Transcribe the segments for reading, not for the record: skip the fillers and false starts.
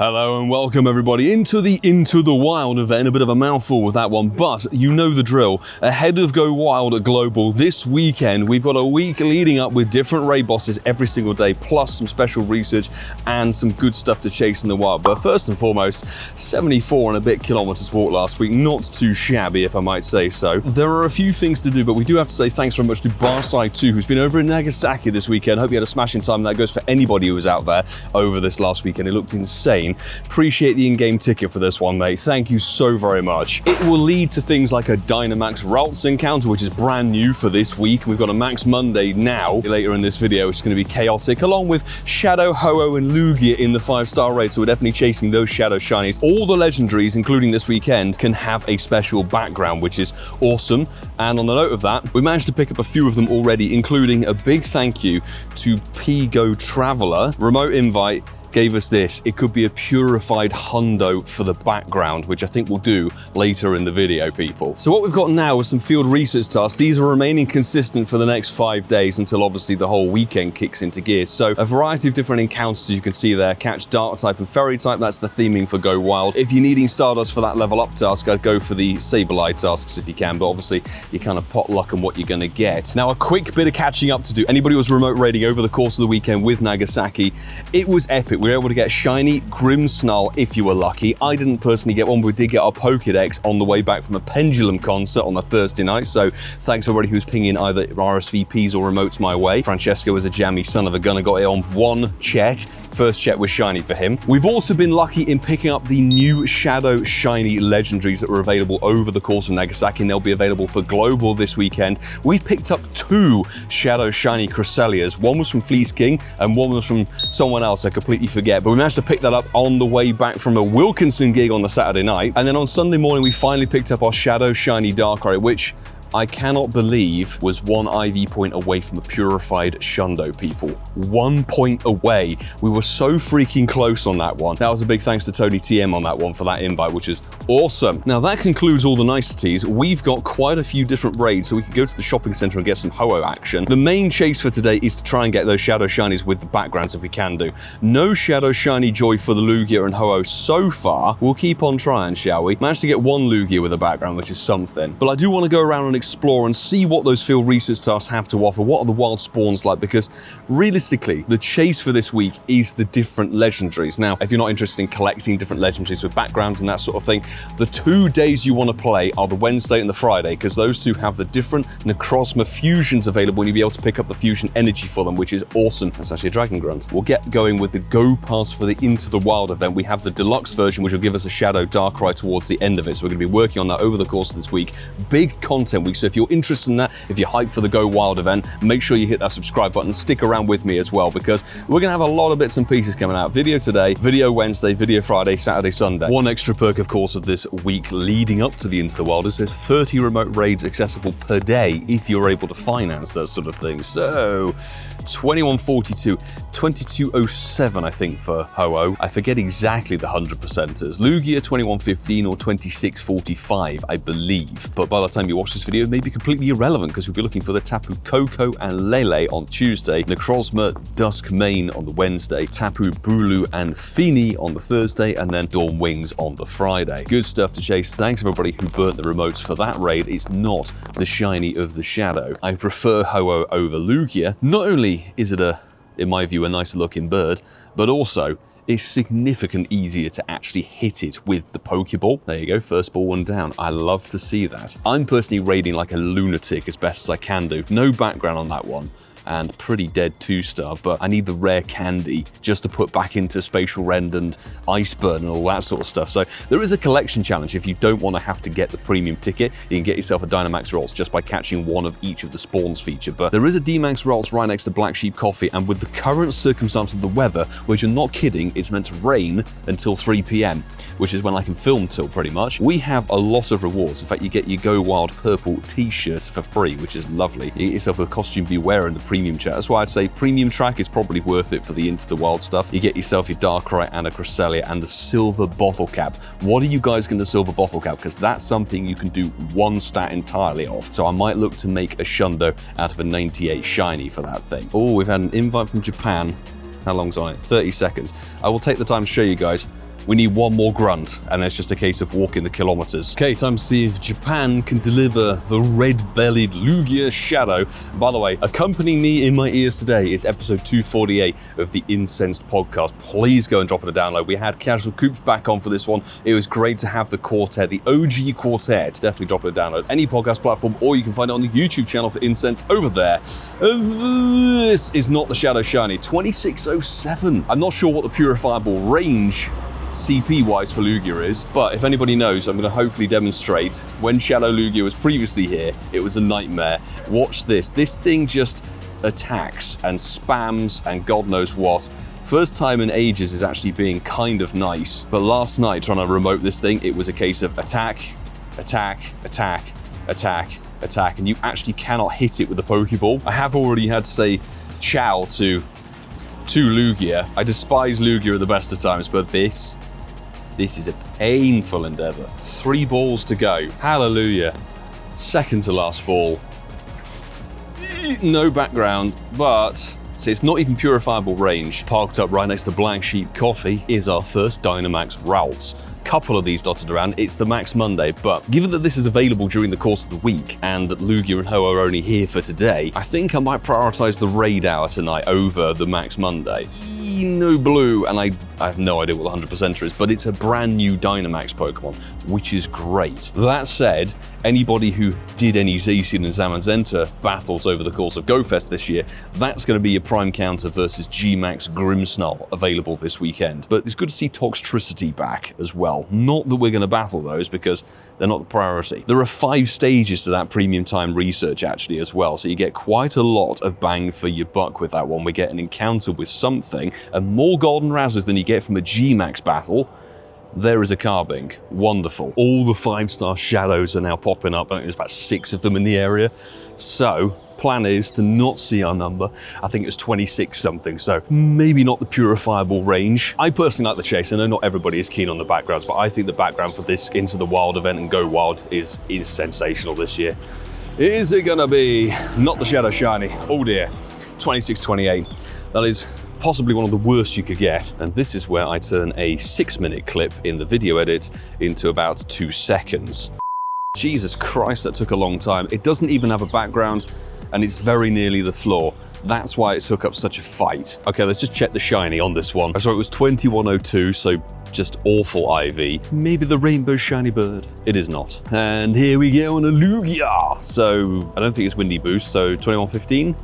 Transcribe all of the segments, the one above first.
Hello and welcome everybody into the Wild event. A bit of a mouthful with that one, but you know the drill. Ahead of Go Wild at Global this weekend, we've got a week leading up with different raid bosses every single day, plus some special research and some good stuff to chase in the wild. But first and foremost, 74 and a bit kilometers walked last week. Not too shabby, if I might say so. There are a few things to do, but we do have to say thanks very much to Barside2, who's been over in Nagasaki this weekend. Hope you had a smashing time. That goes for anybody who was out there over this last weekend. It looked insane. Appreciate the in-game ticket for this one, mate. Thank you so very much. It will lead to things like a Dynamax Ralts encounter, which is brand new for this week. We've got a Max Monday now, later in this video, which is going to be chaotic, along with Shadow Ho-Oh and Lugia in the 5-star raid, so we're definitely chasing those Shadow Shinies. All the legendaries, including this weekend, can have a special background, which is awesome. And on the note of that, we managed to pick up a few of them already, including a big thank you to PGO Traveler. Remote invite gave us this. It could be a purified hundo for the background, which I think we'll do later in the video, people. So what we've got now is some field research tasks. These are remaining consistent for the next 5 days until obviously the whole weekend kicks into gear. So a variety of different encounters you can see there. Catch dark type and fairy type. That's the theming for Go Wild. If you're needing Stardust for that level up task, I'd go for the Sableye tasks if you can, but obviously you kind of pot luck on what you're going to get. Now a quick bit of catching up to do. Anybody who was remote raiding over the course of the weekend with Nagasaki, it was epic. We were able to get shiny Grimmsnarl if you were lucky. I didn't personally get one, but we did get our Pokédex on the way back from a Pendulum concert on the Thursday night, so thanks to everybody who's pinging either RSVPs or remotes my way. Francesco is a jammy son of a gun and got it on one check. First check was shiny for him. We've also been lucky in picking up the new Shadow Shiny legendaries that were available over the course of Nagasaki, and they'll be available for Global this weekend. We've picked up 2 Shadow Shiny Cresselias. One was from Fleece King and one was from someone else I completely forget, but we managed to pick that up on the way back from a Wilkinson gig on the Saturday night. And then on Sunday morning, we finally picked up our Shadow Shiny Darkrai, which I cannot believe was 1 IV point away from a purified Shundo, people. 1 point away. We were so freaking close on that one. That was a big thanks to Tony TM on that one for that invite, which is awesome. Now that concludes all the niceties. We've got quite a few different raids, so we can go to the shopping center and get some Ho-Oh action. The main chase for today is to try and get those Shadow Shinies with the backgrounds if we can do. No Shadow Shiny joy for the Lugia and Ho-Oh so far. We'll keep on trying, shall we? Managed to get 1 Lugia with a background, which is something. But I do want to go around and explore and see what those field research tasks have to offer. What are the wild spawns like? Because realistically, the chase for this week is the different legendaries. Now, if you're not interested in collecting different legendaries with backgrounds and that sort of thing, the 2 days you want to play are the Wednesday and the Friday, because those two have the different Necrozma Fusions available, and you'll be able to pick up the fusion energy for them, which is awesome. That's actually a Dragon Grunt. We'll get going with the Go Pass for the Into the Wild event. We have the deluxe version, which will give us a Shadow Darkrai towards the end of it, so we're going to be working on that over the course of this week. Big content week, so if you're interested in that, if you're hyped for the Go Wild event, make sure you hit that subscribe button and stick around with me as well, because we're gonna have a lot of bits and pieces coming out. Video today, video Wednesday, video Friday, Saturday, Sunday. One extra perk, of course, of this week leading up to the Into the Wild is there's 30 remote raids accessible per day if you're able to finance that sort of thing. So 2142, 2207 I think for Ho-Oh. I forget exactly the 100%ers. Lugia 2115 or 2645 I believe, but by the time you watch this video it may be completely irrelevant, because we'll be looking for the Tapu Koko and Lele on Tuesday, Necrozma Dusk Mane on the Wednesday, Tapu Bulu and Fini on the Thursday, and then Dawn Wings on the Friday. Good stuff to chase. Thanks everybody who burnt the remotes for that raid. It's not the shiny of the Shadow. I prefer Ho-Oh over Lugia. Not only is it in my view, a nicer looking bird, but also it's significantly easier to actually hit it with the Pokeball. There you go, first ball one down. I love to see that. I'm personally raiding like a lunatic as best as I can do. No background on that one, and pretty dead 2-star, but I need the rare candy just to put back into Spatial Rend and Ice Burn and all that sort of stuff. So there is a collection challenge. If you don't want to have to get the premium ticket, you can get yourself a Dynamax Ralts just by catching one of each of the spawns featured. But there is a D-Max Ralts right next to Black Sheep Coffee, and with the current circumstance of the weather, which you're not kidding, it's meant to rain until 3 PM, which is when I can film till pretty much, we have a lot of rewards. In fact, you get your Go Wild purple t-shirt for free, which is lovely. You get yourself a Costume Beware in the premium chat. That's why I'd say premium track is probably worth it for the Into the Wild stuff. You get yourself your Darkrai and a Cresselia and the silver bottle cap. What are you guys going to silver bottle cap? Because that's something you can do 1 stat entirely off. So I might look to make a Shundo out of a 98 shiny for that thing. Oh, we've had an invite from Japan. How long's on it? 30 seconds. I will take the time to show you guys We need one more grunt, and it's just a case of walking the kilometers. Okay, time to see if Japan can deliver the red-bellied Lugia Shadow. By the way, accompanying me in my ears today is episode 248 of the Incensed podcast. Please go and drop it a download. We had Casual Coops back on for this one. It was great to have the quartet, the OG quartet. Definitely drop it a download. Any podcast platform, or you can find it on the YouTube channel for Incensed over there. This is not the Shadow Shiny, 2607. I'm not sure what the purifiable range CP-wise for Lugia is, but if anybody knows, I'm going to hopefully demonstrate. When Shadow Lugia was previously here, it was a nightmare. Watch this. This thing just attacks and spams and God knows what. First time in ages is actually being kind of nice, but last night trying to remote this thing, it was a case of attack, attack, attack, attack, attack, and you actually cannot hit it with the Pokeball. I have already had to say ciao to Lugia. I despise Lugia at the best of times, but this is a painful endeavor. 3 balls to go. Hallelujah. Second to last ball. No background, but see, it's not even purifiable range. Parked up right next to Black Sheep Coffee is our first Dynamax Ralts. Couple of these dotted around. It's the Max Monday, but given that this is available during the course of the week and that Lugia and Ho-Oh are only here for today, I think I might prioritize the raid hour tonight over the Max Monday. No blue, and I have no idea what the 100%er is, but it's a brand new Dynamax Pokemon, which is great. That said, anybody who did any Zacian and Zamazenta battles over the course of GoFest this year, that's going to be your prime counter versus G-Max Grimmsnarl available this weekend. But it's good to see Toxtricity back as well. Not that we're going to battle those because they're not the priority. There are 5 stages to that premium time research actually as well, so you get quite a lot of bang for your buck with that one. We get an encounter with something and more golden razzes than you get from a G-Max battle. There is a Carbink. Wonderful. All the 5-star shadows are now popping up. I think there's about 6 of them in the area. So, plan is to not see our number. I think it was 26 something, so maybe not the purifiable range. I personally like the chase. I know not everybody is keen on the backgrounds, but I think the background for this Into the Wild event and Go Wild is sensational this year. Is it gonna be not the Shadow Shiny? Oh dear, 2628. That is possibly one of the worst you could get. And this is where I turn a 6-minute clip in the video edit into about 2 seconds. Jesus Christ, that took a long time. It doesn't even have a background, and it's very nearly the floor. That's why it took up such a fight. Okay, let's just check the shiny on this one. I saw it was 2102, so just awful IV. Maybe the rainbow shiny bird. It is not. And here we go on a Lugia. So, I don't think it's Windy Boost, so 2115?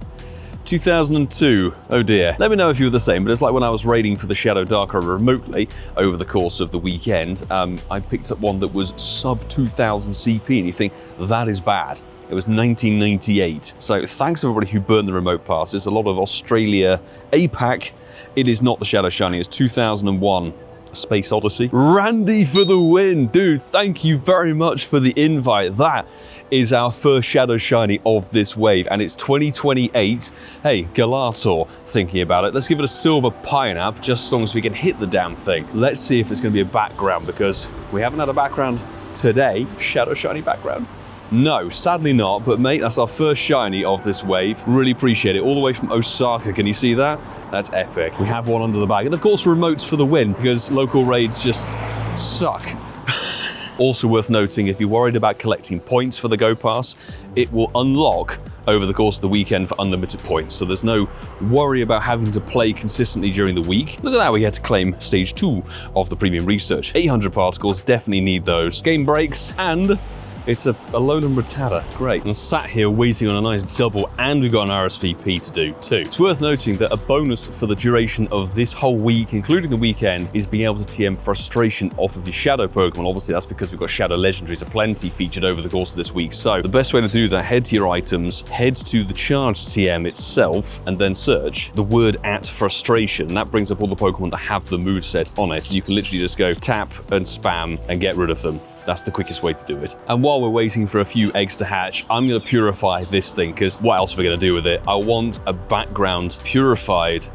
2002, oh dear. Let me know if you were the same, but it's like when I was raiding for the Shadow Darker remotely over the course of the weekend, I picked up one that was sub 2000 CP, and you think, that is bad. It was 1998. So thanks everybody who burned the remote passes. A lot of Australia, APAC. It is not the Shadow Shiny, it's 2001. Space Odyssey. Randy for the win. Dude, thank you very much for the invite. That is our first Shadow Shiny of this wave, and it's 2028. Hey, Galator, thinking about it. Let's give it a silver pineapple, just as long as we can hit the damn thing. Let's see if there's going to be a background, because we haven't had a background today. Shadow Shiny background. No, sadly not, but mate, that's our first shiny of this wave. Really appreciate it. All the way from Osaka, can you see that? That's epic. We have one under the bag. And of course, remotes for the win, because local raids just suck. Also worth noting, if you're worried about collecting points for the Go Pass, it will unlock over the course of the weekend for unlimited points, so there's no worry about having to play consistently during the week. Look at that, we had to claim stage 2 of the premium research. 800 particles, definitely need those. Game breaks, and it's a Alolan Rattata. Great. I'm sat here waiting on a nice double, and we've got an RSVP to do too. It's worth noting that a bonus for the duration of this whole week, including the weekend, is being able to TM Frustration off of your Shadow Pokemon. Obviously, that's because we've got Shadow Legendaries aplenty featured over the course of this week. So the best way to do that, head to your items, head to the charged TM itself, and then search the word @frustration. That brings up all the Pokemon that have the moveset on it. You can literally just go tap and spam and get rid of them. That's the quickest way to do it. And while we're waiting for a few eggs to hatch, I'm going to purify this thing, because what else are we going to do with it? I want a background purified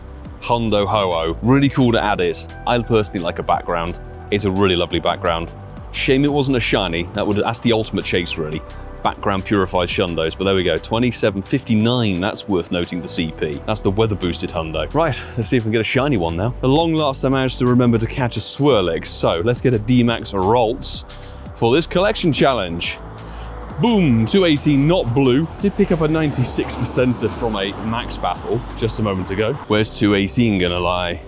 Shundo Ho-Oh. Really cool to add it. I personally like a background. It's a really lovely background. Shame it wasn't a shiny. That's the ultimate chase, really. background purified Shundos, but there we go, 2759, that's worth noting the CP. That's the weather boosted hundo. Right, let's see if we can get a shiny one now. At long last I managed to remember to catch a Swirlix, so let's get a D-Max Ralts for this collection challenge. Boom, 218, not blue. Did pick up a 96%er from a max battle just a moment ago. Where's 218 gonna lie?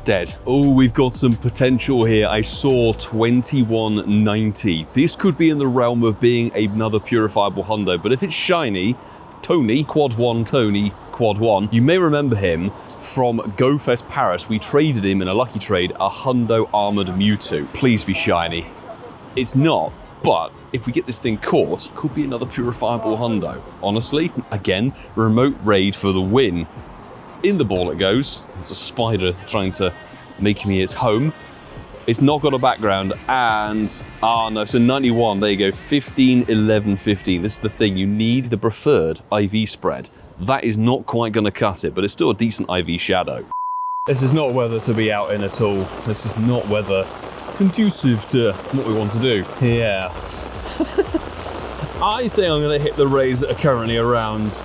Dead. Oh, we've got some potential here. I saw 2190. This could be in the realm of being another purifiable hundo, but if it's shiny, Tony, quad 1 Tony, quad 1, you may remember him from Go Fest Paris. We traded him in a lucky trade, a hundo armored Mewtwo. Please be shiny. It's not, but if we get this thing caught, could be another purifiable hundo. Honestly, again, remote raid for the win. In the ball it goes. It's a spider trying to make me its home. It's not got a background, and no, so 91, there you go, 15, 11, 15. This is the thing, you need the preferred IV spread. That is not quite gonna cut it, but it's still a decent IV shadow. This is not weather to be out in at all. This is not weather conducive to what we want to do. Yeah. I think I'm gonna hit the rays that are currently around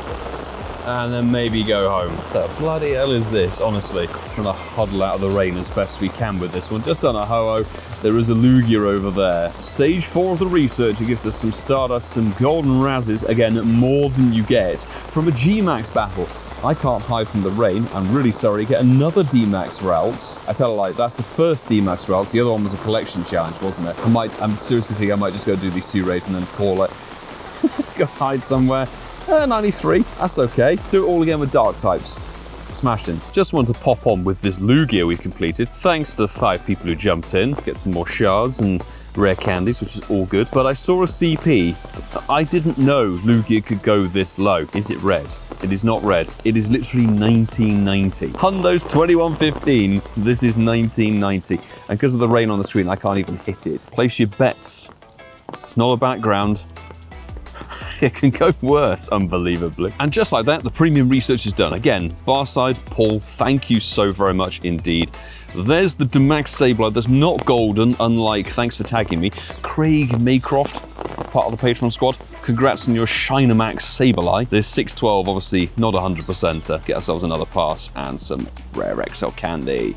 and then maybe go home. What the bloody hell is this, honestly? Trying to huddle out of the rain as best we can with this one. Just done a Ho-Oh. There is a Lugia over there. Stage 4 of the research, it gives us some Stardust, some Golden Razzes, again, more than you get from a G-Max battle. I can't hide from the rain. I'm really sorry. Get another D-Max Ralts. I tell a lie, that's the first D-Max Ralts. The other one was a collection challenge, wasn't it? I'm seriously thinking I might just go do these 2 raids and then call it. Go hide somewhere. 93, that's okay. Do it all again with dark types. Smashing. Just want to pop on with this Lugia we've completed. Thanks to 5 people who jumped in. Get some more shards and rare candies, which is all good. But I saw a CP. I didn't know Lugia could go this low. Is it red? It is not red. It is literally 1990. Hundo's 2115. This is 1990. And because of the rain on the screen, I can't even hit it. Place your bets. It's not a background. It can go worse, unbelievably. And just like that, the premium research is done. Again, Barside, Paul, thank you so very much indeed. There's the D-Max Sableye that's not golden, unlike, thanks for tagging me, Craig Maycroft, part of the Patreon squad. Congrats on your Shinamax Sableye. There's 612, obviously not 100%. Get ourselves another pass and some rare XL candy.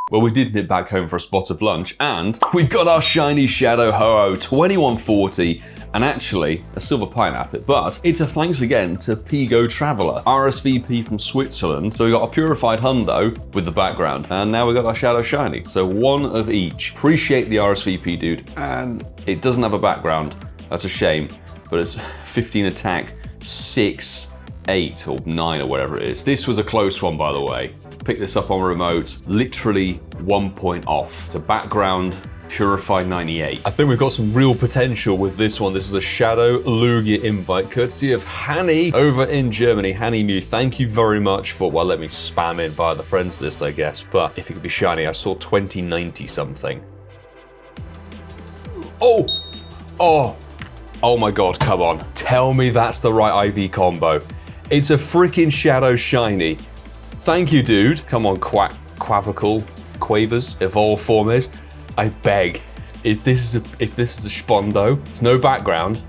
Well, we did nip back home for a spot of lunch, and we've got our shiny Shadow Ho-Oh 2140, and actually a silver pineapple, but it's a thanks again to PGO Traveler, RSVP from Switzerland. So we got a purified hundo with the background, and now we got our Shadow Shiny. So one of each. Appreciate the RSVP, dude. And it doesn't have a background. That's a shame, but it's 15 attack, 6, 8 or 9 or whatever it is. This was a close one, by the way. Picked this up on remote, literally 1 point off to background Purified 98. I think we've got some real potential with this one. This is a Shadow Lugia invite, courtesy of Hanny over in Germany. Hanny Mew, thank you very much for, well, let me spam in via the friends list, I guess. But if it could be shiny, I saw 2090 something. Oh my God, come on. Tell me that's the right IV combo. It's a freaking Shadow Shiny. Thank you, dude. Come on, Quavicle, Quavers, Evolve Formes. I beg. If this is a Spondo, it's no background.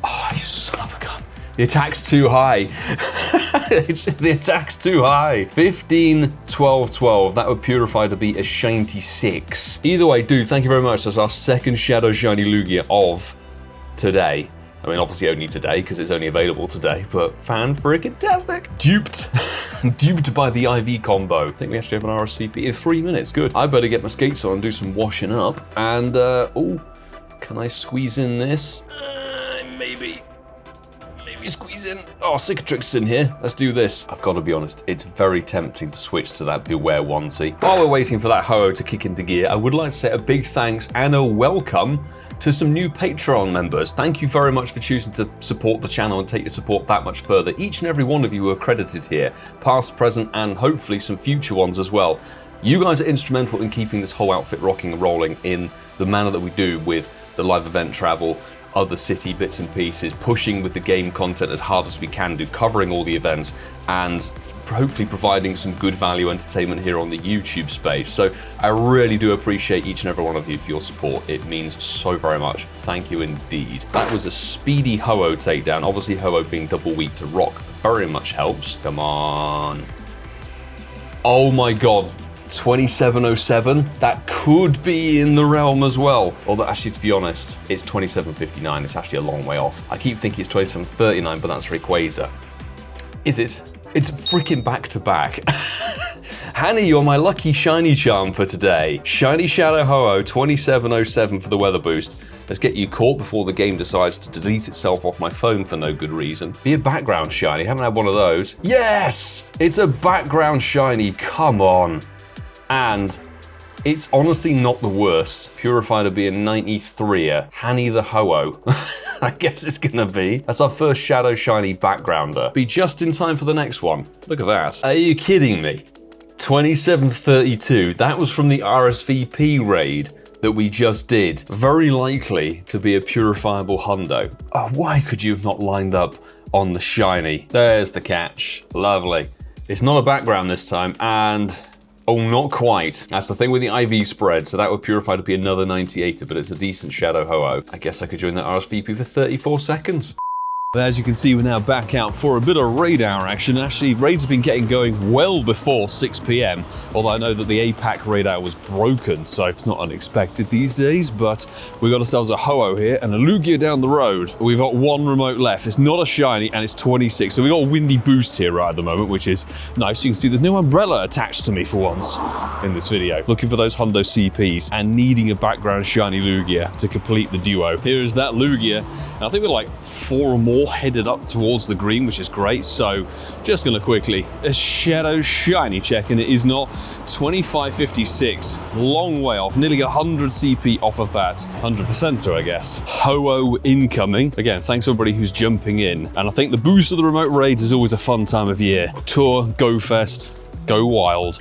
Oh, you son of a gun. The attack's too high. The attack's too high. 15, 12, 12. That would purify to be a shiny 6. Either way, dude, thank you very much. That's our second Shadow Shiny Lugia of today. I mean, obviously only today, because it's only available today, but fan-freaking-tastic. Duped. Duped by the IV combo. I think we actually have an RSVP in 3 minutes. Good. I better get my skates on and do some washing up. And, oh, can I squeeze in this? Maybe squeeze in. Oh, Cicatrix in here. Let's do this. I've got to be honest, it's very tempting to switch to that Beware onesie. While we're waiting for that Ho-Oh to kick into gear, I would like to say a big thanks and a welcome to some new Patreon members. Thank you very much for choosing to support the channel and take your support that much further. Each and every one of you are credited here, past, present, and hopefully some future ones as well. You guys are instrumental in keeping this whole outfit rocking and rolling in the manner that we do with the live event travel, other city bits and pieces, pushing with the game content as hard as we can do, covering all the events, and hopefully providing some good value entertainment here on the YouTube space. So I really do appreciate each and every one of you for your support. It means so very much. Thank you indeed. That was a speedy Ho-Oh takedown. Obviously Ho-Oh being double weak to rock very much helps. Come on. Oh my god. 2707, that could be in the realm as well. Although actually, to be honest, it's 2759. It's actually a long way off. I keep thinking it's 2739, but that's Rayquaza. Is it? It's freaking back to back. Hanny, you're my lucky shiny charm for today. Shiny Shadow Ho-Oh 2707 for the weather boost. Let's get you caught before the game decides to delete itself off my phone for no good reason. Be a background shiny, haven't had one of those. Yes! It's a background shiny, come on. And it's honestly not the worst. Purified to be a 93er. Hanny the Ho-Oh. I guess it's gonna be. That's our first Shadow Shiny backgrounder. Be just in time for the next one. Look at that. Are you kidding me? 2732. That was from the RSVP raid that we just did. Very likely to be a purifiable hundo. Oh, why could you have not lined up on the shiny? There's the catch. Lovely. It's not a background this time, and oh, not quite. That's the thing with the IV spread, so that would purify to be another 98er, but it's a decent Shadow Ho-Oh. I guess I could join that RSVP for 34 seconds. As you can see, we're now back out for a bit of raid hour action. Actually, raids have been getting going well before 6 PM, although I know that the APAC raid hour was broken, so it's not unexpected these days, but we got ourselves a Ho-Oh here and a Lugia down the road. We've got one remote left. It's not a shiny and it's 26, so we got a windy boost here right at the moment, which is nice. You can see there's no umbrella attached to me for once in this video. Looking for those Hundo CPs and needing a background shiny Lugia to complete the duo. Here is that Lugia, and I think we're like 4 or more headed up towards the green, which is great. So just gonna quickly a Shadow Shiny check, and it is not. 2556, long way off, nearly 100 CP off of that 100%er, I guess. Ho-Oh incoming. Again, thanks everybody who's jumping in, and I think the boost of the remote raids is always a fun time of year. Tour, go fest, go wild.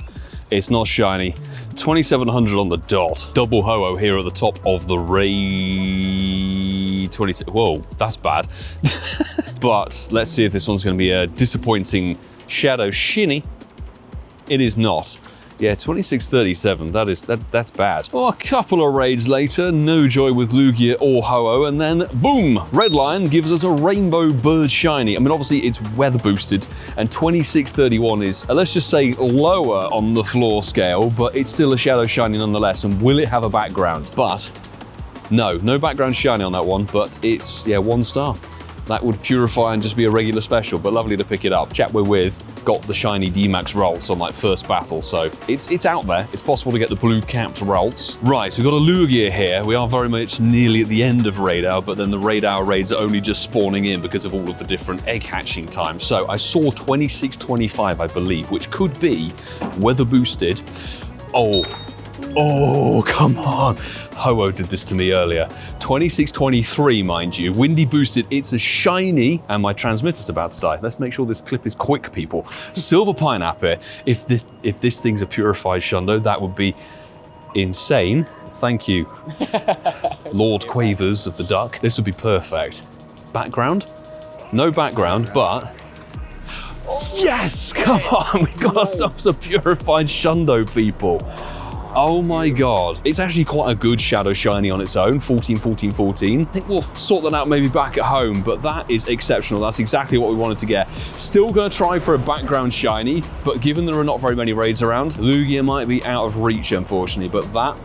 It's not shiny. 2700 on the dot. Double Ho-Oh here at the top of the raid. 26. Whoa, that's bad. But let's see if this one's going to be a disappointing Shadow Shiny. It is not. Yeah, 2637, that's bad. Oh, a couple of raids later, no joy with Lugia or Ho-Oh, and then boom, Red Lion gives us a Rainbow Bird Shiny. I mean, obviously it's weather boosted, and 2631 is, let's just say, lower on the floor scale, but it's still a Shadow Shiny nonetheless, and will it have a background? But no background shiny on that one, but it's, yeah, 1 star. That would purify and just be a regular special, but lovely to pick it up. Chap we're with got the shiny D-Max Ralts on like first battle, so it's out there. It's possible to get the blue capped Ralts. Right, so we've got a Lugia here. We are very much nearly at the end of raid hour, but then the raid hour raids are only just spawning in because of all of the different egg hatching times. So I saw 2625, I believe, which could be weather boosted. Oh, come on. Ho-Oh did this to me earlier. 2623, mind you. Windy boosted, it's a shiny, and my transmitter's about to die. Let's make sure this clip is quick, people. Silver Pineapple. If this thing's a purified Shundo, that would be insane. Thank you, Lord Quavers of the Duck. This would be perfect. Background? No background, but yes! Come on, we've got ourselves a purified Shundo, people. Oh my god. It's actually quite a good Shadow Shiny on its own, 14, 14, 14. I think we'll sort that out maybe back at home, but that is exceptional. That's exactly what we wanted to get. Still gonna try for a background Shiny, but given there are not very many raids around, Lugia might be out of reach, unfortunately, but that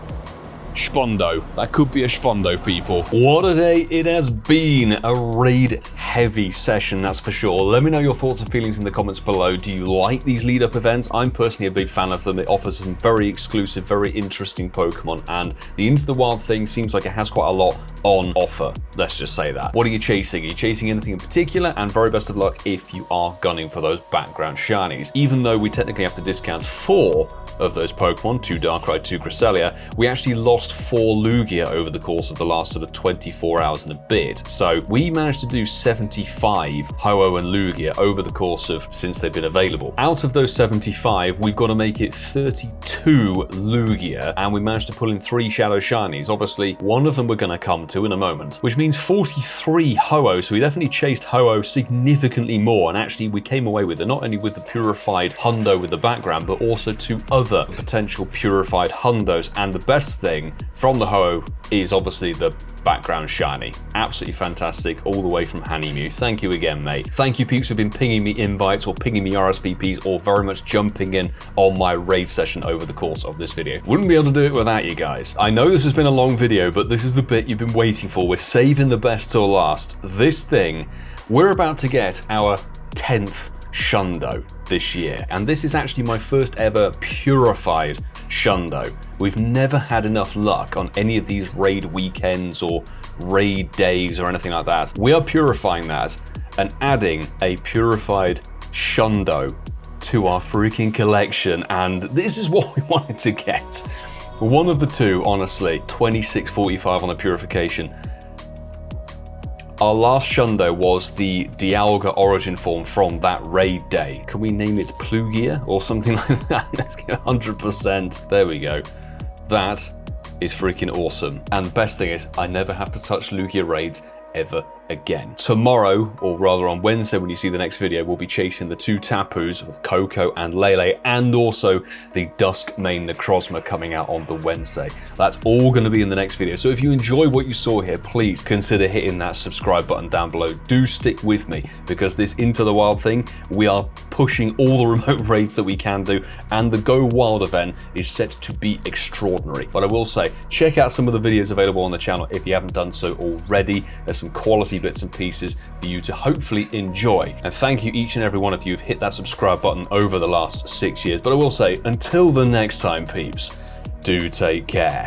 Spundo. That could be a Spundo, people. What a day it has been. A raid-heavy session, that's for sure. Let me know your thoughts and feelings in the comments below. Do you like these lead-up events? I'm personally a big fan of them. It offers some very exclusive, very interesting Pokemon, and the Into the Wild thing seems like it has quite a lot on offer. Let's just say that. What are you chasing? Are you chasing anything in particular? And very best of luck if you are gunning for those background shinies. Even though we technically have to discount 4 of those Pokemon, 2 Darkrai, 2 Cresselia, we actually lost 4 Lugia over the course of the last sort of 24 hours and a bit. So we managed to do 7 75 Ho-Oh and Lugia over the course of since they've been available. Out of those 75, we've got to make it 32 Lugia, and we managed to pull in 3 Shadow Shinies. Obviously, one of them we're going to come to in a moment, which means 43 Ho-Oh, so we definitely chased Ho-Oh significantly more, and actually we came away with it, not only with the purified Hundo with the background, but also 2 other potential purified Hundos, and the best thing from the Ho-Oh is obviously the background shiny. Absolutely fantastic, all the way from Hanimu. Thank you again, mate. Thank you, peeps, who've been pinging me invites or pinging me RSVPs or very much jumping in on my raid session over the course of this video. Wouldn't be able to do it without you guys. I know this has been a long video, but this is the bit you've been waiting for. We're saving the best till last. This thing, we're about to get our 10th Shundo this year, and this is actually my first ever purified Shundo. We've never had enough luck on any of these raid weekends or raid days or anything like that. We are purifying that and adding a purified Shundo to our freaking collection, and this is what we wanted to get. One of the two, honestly. 2645 on the purification. Our last Shundo was the Dialga origin form from that raid day. Can we name it Plugia or something like that? Let's get 100%. There we go. That is freaking awesome. And the best thing is, I never have to touch Lugia raids ever again. Tomorrow, or rather on Wednesday when you see the next video, we'll be chasing the 2 Tapus of Coco and Lele, and also the Dusk main Necrozma coming out on the Wednesday. That's all going to be in the next video. So if you enjoy what you saw here, please consider hitting that subscribe button down below. Do stick with me, because this Into the Wild thing, we are pushing all the remote raids that we can do, and the Go Wild event is set to be extraordinary. But I will say, check out some of the videos available on the channel if you haven't done so already. There's some quality bits and pieces for you to hopefully enjoy. And thank you each and every one of you who've hit that subscribe button over the last 6 years. But I will say, until the next time, peeps, do take care.